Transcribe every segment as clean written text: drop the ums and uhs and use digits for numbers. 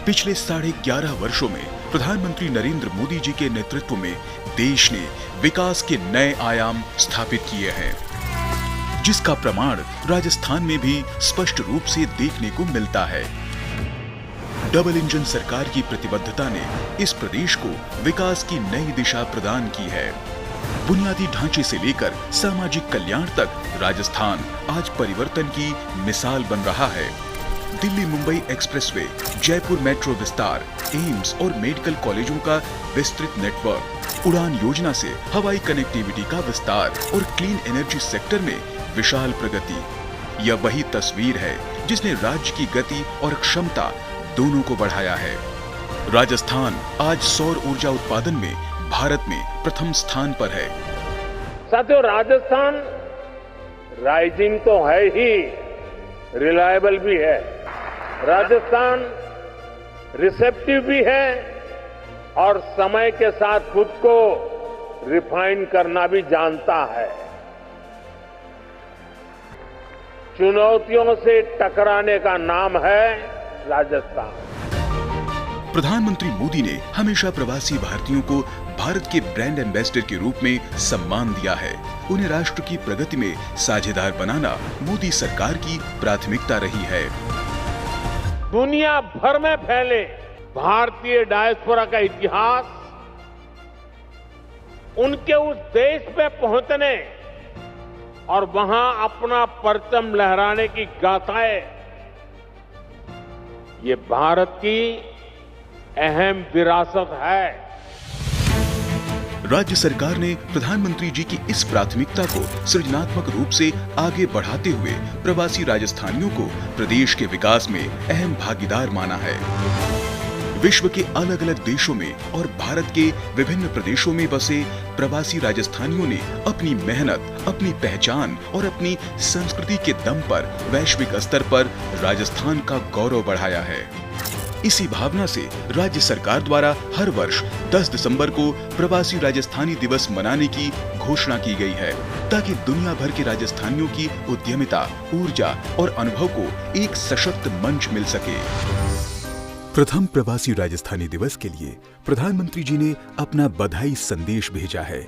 पिछले 11.5 वर्षों में प्रधानमंत्री नरेंद्र मोदी जी के नेतृत्व में देश ने विकास के नए आयाम स्थापित किए हैं, जिसका प्रमाण राजस्थान में भी स्पष्ट रूप से देखने को मिलता है। डबल इंजन सरकार की प्रतिबद्धता ने इस प्रदेश को विकास की नई दिशा प्रदान की है। बुनियादी ढांचे से लेकर सामाजिक कल्याण तक राजस्थान आज परिवर्तन की मिसाल बन रहा है। दिल्ली मुंबई एक्सप्रेसवे, जयपुर मेट्रो विस्तार, एम्स और मेडिकल कॉलेजों का विस्तृत नेटवर्क, उड़ान योजना से हवाई कनेक्टिविटी का विस्तार और क्लीन एनर्जी सेक्टर में विशाल प्रगति, यह वही तस्वीर है जिसने राज्य की गति और क्षमता दोनों को बढ़ाया है। राजस्थान आज सौर ऊर्जा उत्पादन में भारत में प्रथम स्थान पर है। साथियों, राजस्थान राइजिंग तो है ही, रिलायबल भी है। राजस्थान रिसेप्टिव भी है और समय के साथ खुद को रिफाइन करना भी जानता है। चुनौतियों से टकराने का नाम है राजस्थान। प्रधानमंत्री मोदी ने हमेशा प्रवासी भारतीयों को भारत के ब्रांड एम्बेसडर के रूप में सम्मान दिया है। उन्हें राष्ट्र की प्रगति में साझेदार बनाना मोदी सरकार की प्राथमिकता रही है। दुनिया भर में फैले भारतीय डायस्पोरा का इतिहास उनके उस देश में पहुंचने और वहां अपना परचम लहराने की गाथाएं, ये भारत की अहम विरासत है। राज्य सरकार ने प्रधानमंत्री जी की इस प्राथमिकता को सृजनात्मक रूप से आगे बढ़ाते हुए प्रवासी राजस्थानियों को प्रदेश के विकास में अहम भागीदार माना है। विश्व के अलग अलग देशों में और भारत के विभिन्न प्रदेशों में बसे प्रवासी राजस्थानियों ने अपनी मेहनत, अपनी पहचान और अपनी संस्कृति के दम पर वैश्विक स्तर पर राजस्थान का गौरव बढ़ाया है। इसी भावना से राज्य सरकार द्वारा हर वर्ष 10 दिसंबर को प्रवासी राजस्थानी दिवस मनाने की घोषणा की गई है, ताकि दुनिया भर के राजस्थानियों की उद्यमिता, ऊर्जा और अनुभव को एक सशक्त मंच मिल सके। प्रथम प्रवासी राजस्थानी दिवस के लिए प्रधानमंत्री जी ने अपना बधाई संदेश भेजा है।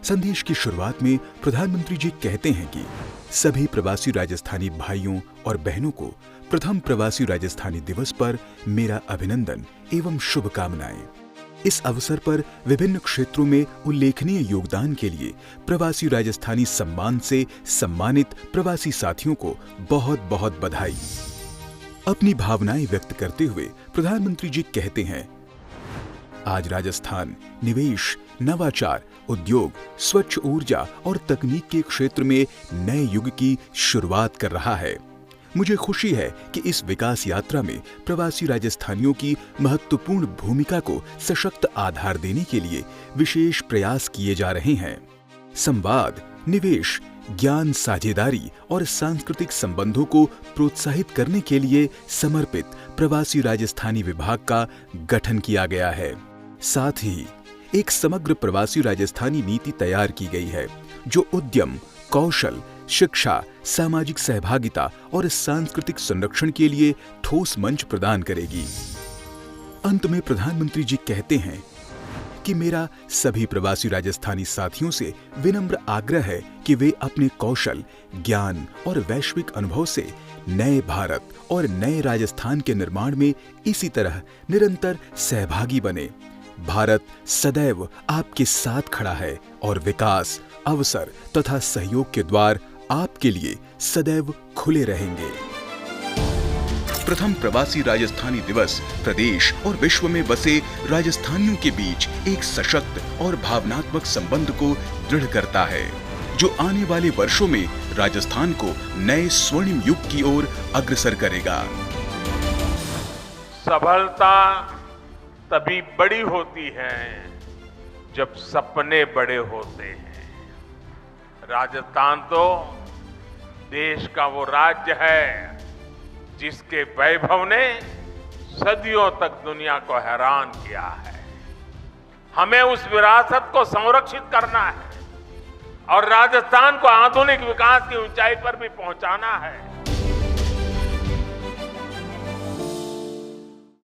संदेश की शुरुआत में प्रधानमंत्री जी कहते हैं कि सभी प्रवासी राजस्थानी भाइयों और बहनों को प्रथम प्रवासी राजस्थानी दिवस पर मेरा अभिनंदन एवं शुभकामनाएं। इस अवसर पर विभिन्न क्षेत्रों में उल्लेखनीय योगदान के लिए प्रवासी राजस्थानी सम्मान से सम्मानित प्रवासी साथियों को बहुत बहुत बधाई। अपनी भावनाएं व्यक्त करते हुए प्रधानमंत्री जी कहते हैं, आज राजस्थान निवेश, नवाचार, उद्योग, स्वच्छ ऊर्जा और तकनीक के क्षेत्र में नए युग की शुरुआत कर रहा है। मुझे खुशी है कि इस विकास यात्रा में प्रवासी राजस्थानियों की महत्वपूर्ण भूमिका को सशक्त आधार देने के लिए विशेष प्रयास किए जा रहे हैं। संवाद, निवेश, ज्ञान साझेदारी और सांस्कृतिक संबंधों को प्रोत्साहित करने के लिए समर्पित प्रवासी राजस्थानी विभाग का गठन किया गया है। साथ ही एक समग्र प्रवासी राजस्थानी नीति तैयार की गई है, जो उद्यम, कौशल, शिक्षा, सामाजिक सहभागिता और सांस्कृतिक संरक्षण के लिए ठोस मंच प्रदान करेगी। अंत में प्रधानमंत्री जी कहते हैं कि मेरा सभी प्रवासी राजस्थानी साथियों से विनम्र आग्रह है कि वे अपने कौशल, ज्ञान और वैश्विक अनुभव से नए भारत और नए राजस्थान के निर्माण में इसी तरह निरंतर सहभागी बने। भारत सदैव आपके साथ खड़ा है और विकास, अवसर तथा सहयोग के द्वार आपके लिए सदैव खुले रहेंगे। प्रथम प्रवासी राजस्थानी दिवस प्रदेश और विश्व में बसे राजस्थानियों के बीच एक सशक्त और भावनात्मक संबंध को दृढ़ करता है, जो आने वाले वर्षों में राजस्थान को नए स्वर्णिम युग की ओर अग्रसर करेगा। सफलता तभी बड़ी होती है जब सपने बड़े होते हैं। राजस्थान तो देश का वो राज्य है जिसके वैभव ने सदियों तक दुनिया को हैरान किया है। हमें उस विरासत को संरक्षित करना है और राजस्थान को आधुनिक विकास की ऊंचाई पर भी पहुंचाना है।